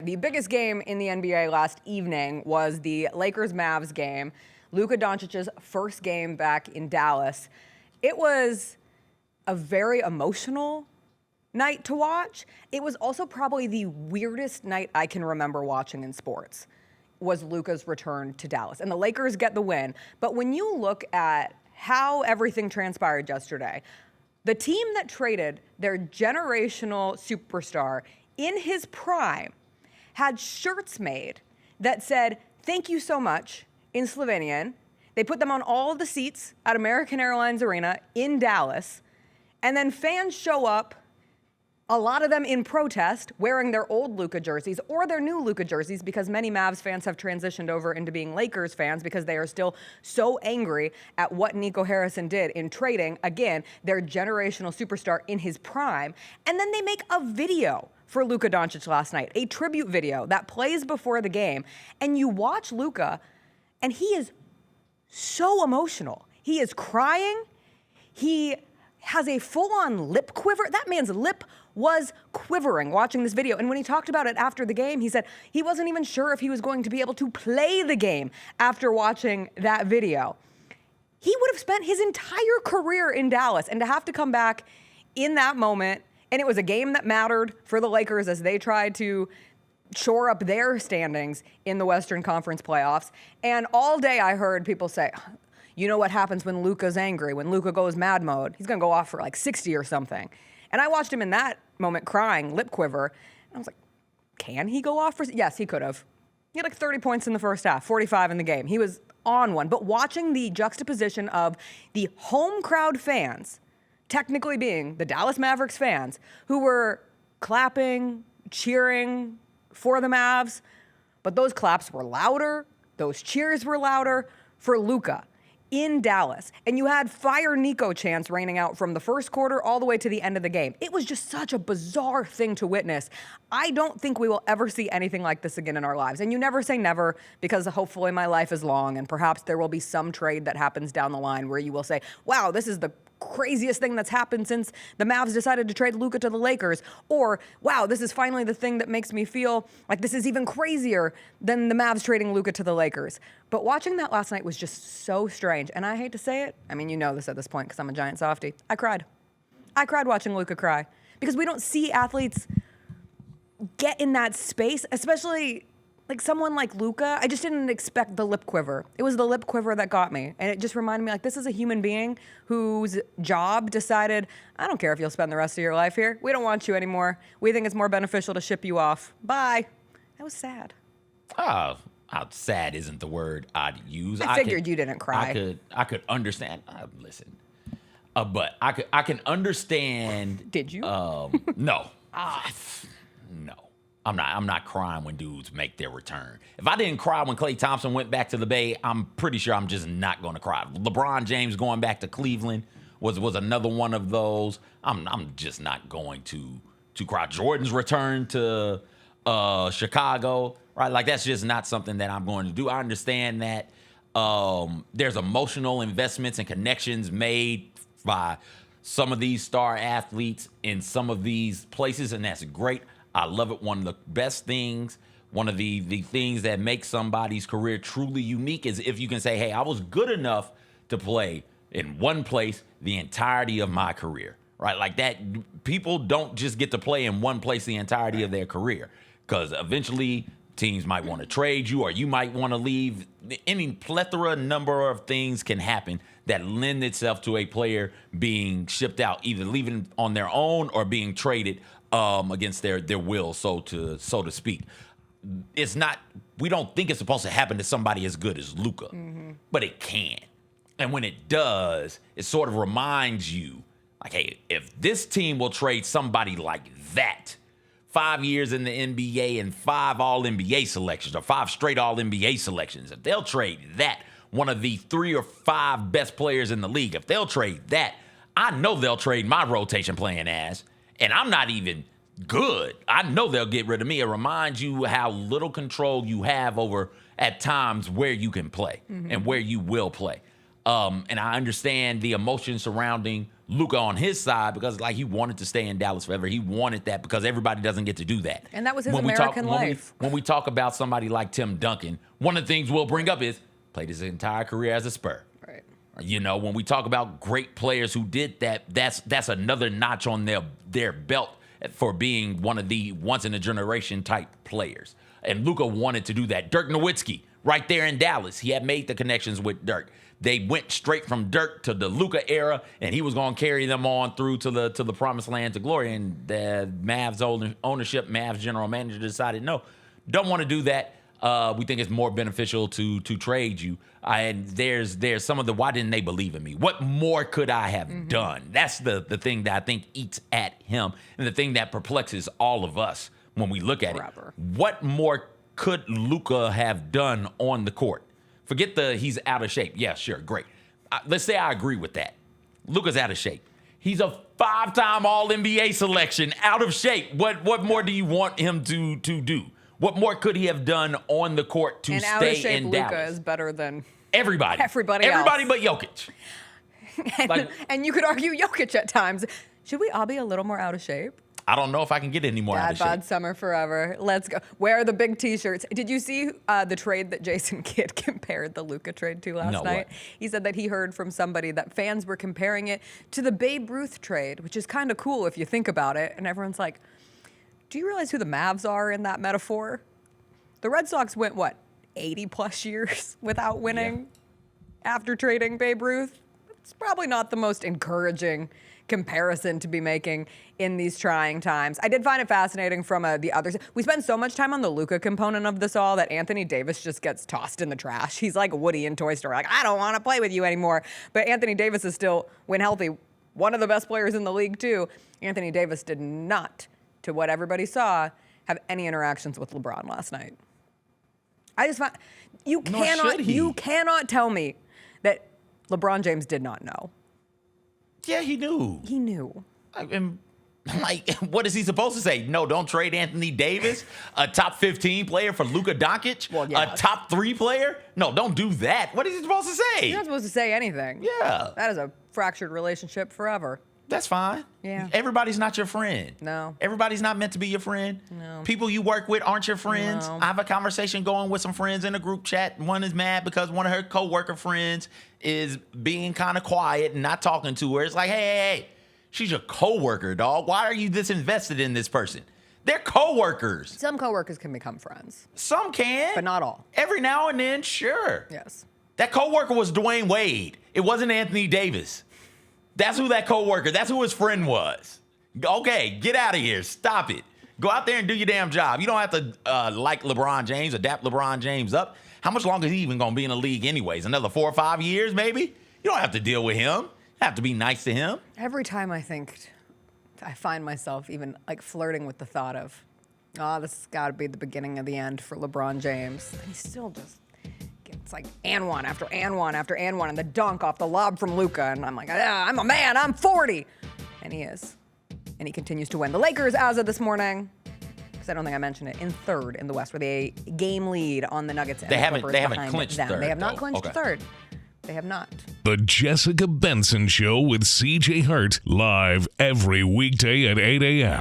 the biggest game in the NBA last evening was the Lakers-Mavs game, Luka Doncic's first game back in Dallas. It was a very emotional night to watch. It was also probably the weirdest night I can remember watching in sports, was Luka's return to Dallas. And the Lakers get the win. But when you look at how everything transpired yesterday, the team that traded their generational superstar in his prime had shirts made that said, "Thank you so much," in Slovenian. They put them on all of the seats at American Airlines Arena in Dallas. And then fans show up, a lot of them in protest, wearing their old Luka jerseys or their new Luka jerseys, because many Mavs fans have transitioned over into being Lakers fans because they are still so angry at what Nico Harrison did in trading, again, their generational superstar in his prime. And then they make a video for Luka Doncic last night, a tribute video that plays before the game. And you watch Luka, and he is so emotional. He is crying. He has a full-on lip quiver. That man's lip was quivering watching this video. And when he talked about it after the game, he said he wasn't even sure if he was going to be able to play the game after watching that video. He would have spent his entire career in Dallas, and to have to come back in that moment, and it was a game that mattered for the Lakers as they tried to shore up their standings in the Western Conference playoffs. And all day I heard people say, you know what happens when Luka's angry, when Luka goes mad mode? He's going to go off for like 60 or something. And I watched him in that moment crying, lip quiver. And I was like, can he go off for? Yes, he could have. He had like 30 points in the first half, 45 in the game. He was on one. But watching the juxtaposition of the home crowd fans, technically being the Dallas Mavericks fans, who were clapping, cheering for the Mavs, but those claps were louder, those cheers were louder for Luka in Dallas. And you had Fire Nico chants raining out from the first quarter all the way to the end of the game. It was just such a bizarre thing to witness. I don't think we will ever see anything like this again in our lives. And you never say never, because hopefully my life is long, and perhaps there will be some trade that happens down the line where you will say, wow, this is the craziest thing that's happened since the Mavs decided to trade Luka to the Lakers. Or, wow, this is finally the thing that makes me feel like this is even crazier than the Mavs trading Luka to the Lakers. But watching that last night was just so strange. And I hate to say it. I mean, you know this at this point because I'm a giant softie. I cried. I cried watching Luka cry, because we don't see athletes get in that space, especially like someone like Luka. I just didn't expect the lip quiver. It was the lip quiver that got me. And it just reminded me, like, this is a human being whose job decided, I don't care if you'll spend the rest of your life here. We don't want you anymore. We think it's more beneficial to ship you off. Bye. That was sad. Sad isn't the word I'd use. I figured you didn't cry. I could understand. Listen. But I can understand. Did you? No. No. I'm not crying when dudes make their return. If I didn't cry when Klay Thompson went back to the Bay, I'm pretty sure I'm just not going to cry. LeBron James going back to Cleveland was another one of those. I'm just not going to cry. Jordan's return to Chicago, right? Like, that's just not something that I'm going to do. I understand that there's emotional investments and connections made by some of these star athletes in some of these places, and that's great. I love it. One of the best things, one of the things that makes somebody's career truly unique is if you can say, hey, I was good enough to play in one place the entirety of my career, right? Like that, people don't just get to play in one place the entirety of their career, because eventually teams might want to trade you, or you might want to leave. Any plethora number of things can happen that lend itself to a player being shipped out, either leaving on their own or being traded against their will, so to speak. It's not, we don't think it's supposed to happen to somebody as good as Luka, but it can. And when it does, it sort of reminds you, like, hey, if this team will trade somebody like that, 5 years in the NBA and 5 All-NBA selections, or 5 straight All-NBA selections, if they'll trade that, one of the 3 or 5 best players in the league, if they'll trade that, I know they'll trade my rotation playing ass. And I'm not even good. I know they'll get rid of me. It reminds you how little control you have over, at times, where you can play and where you will play. And I understand the emotion surrounding Luka on his side because like he wanted to stay in Dallas forever. He wanted that because everybody doesn't get to do that. And that was his American life. When we talk about somebody like Tim Duncan, one of the things we'll bring up is played his entire career as a Spur. Right. You know, when we talk about great players who did that, that's another notch on their belt for being one of the once-in-a-generation type players. And Luka wanted to do that. Dirk Nowitzki, right there in Dallas, he had made the connections with Dirk. They went straight from Dirk to the Luka era, and he was going to carry them on through to the promised land to glory. And the Mavs ownership, Mavs general manager decided, no, don't want to do that. We think it's more beneficial to trade you. And there's some of the why didn't they believe in me? What more could I have done? That's the thing that I think eats at him, and the thing that perplexes all of us when we look at it. What more could Luka have done on the court? Forget he's out of shape. Yeah, sure, great. Let's say I agree with that. Luka's out of shape. He's a 5-time All-NBA selection, out of shape. What more do you want him to do? What more could he have done on the court to stay in Dallas? Luka is better than everybody else. but Jokic. And you could argue Jokic at times. Should we all be a little more out of shape? I don't know if I can get any more out of shape. Bod summer forever. Let's go. Wear the big T-shirts. Did you see the trade that Jason Kidd compared the Luka trade to last night? What? He said that he heard from somebody that fans were comparing it to the Babe Ruth trade, which is kind of cool if you think about it. And everyone's like, do you realize who the Mavs are in that metaphor? The Red Sox went, 80-plus years without winning after trading Babe Ruth? It's probably not the most encouraging comparison to be making in these trying times. I did find it fascinating from the other side. We spend so much time on the Luka component of this all that Anthony Davis just gets tossed in the trash. He's like Woody in Toy Story, like, I don't want to play with you anymore. But Anthony Davis is still, when healthy, one of the best players in the league too. Anthony Davis did not, to what everybody saw, have any interactions with LeBron last night. I just find you cannot tell me that LeBron James did not know. Yeah, he knew. He knew. Like, what is he supposed to say? No, don't trade Anthony Davis, a top 15 player for Luka Doncic, a top 3 player? No, don't do that. What is he supposed to say? He's not supposed to say anything. Yeah. That is a fractured relationship forever. That's fine. Yeah. Everybody's not your friend. No. Everybody's not meant to be your friend. No. People you work with aren't your friends. No. I have a conversation going with some friends in a group chat. One is mad because one of her coworker friends is being kind of quiet and not talking to her. It's like, hey, she's your coworker, dog. Why are you this invested in this person? They're coworkers. Some coworkers can become friends. Some can. But not all. Every now and then, sure. Yes. That coworker was Dwayne Wade. It wasn't Anthony Davis. That's who that coworker, that's who his friend was. Okay, get out of here. Stop it. Go out there and do your damn job. You don't have to like LeBron James, adapt LeBron James up. How much longer is he even going to be in the league anyways? Another 4 or 5 years, maybe? You don't have to deal with him. You have to be nice to him. Every time I find myself even like flirting with the thought of, this has got to be the beginning of the end for LeBron James. And he's still just, it's like and one after and one after and one, and the dunk off the lob from Luka. And I'm like, I'm a man, I'm 40. And he is. And he continues to win. The Lakers, as of this morning, because I don't think I mentioned it, in third in the West with a game lead on the Nuggets. They haven't clinched third. They have not clinched third. They have not. The Jessica Benson Show with CJ Hart, live every weekday at 8 a.m.